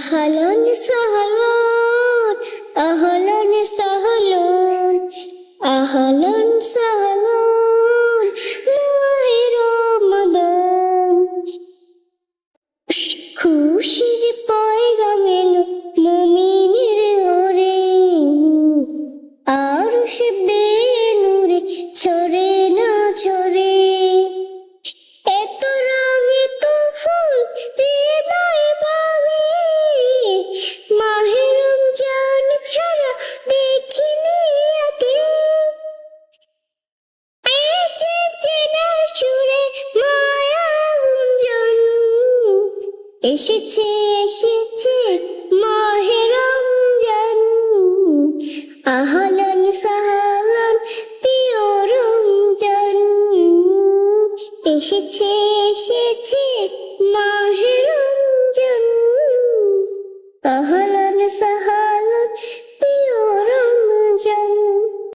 أهلا سهلا أهلا سهلا أهلا سهلا মাহে রমাদান খুশির পয়গাম এলো মুমিনের ঘরে আরশে বেনূরে ছড়ে না ছড়ে এত রং এত ফুল হৃদয় বাগে মাহে রমজান ছাড়া দেখিনি আগে বেঁচে চেনা সুরে মায়া গুঞ্জন এসেছে এসেছে মাহে রমজান আহলান সাহলান প্রিয় রমজান এসেছে এসেছে মাহে রমজান আহলান সাহলান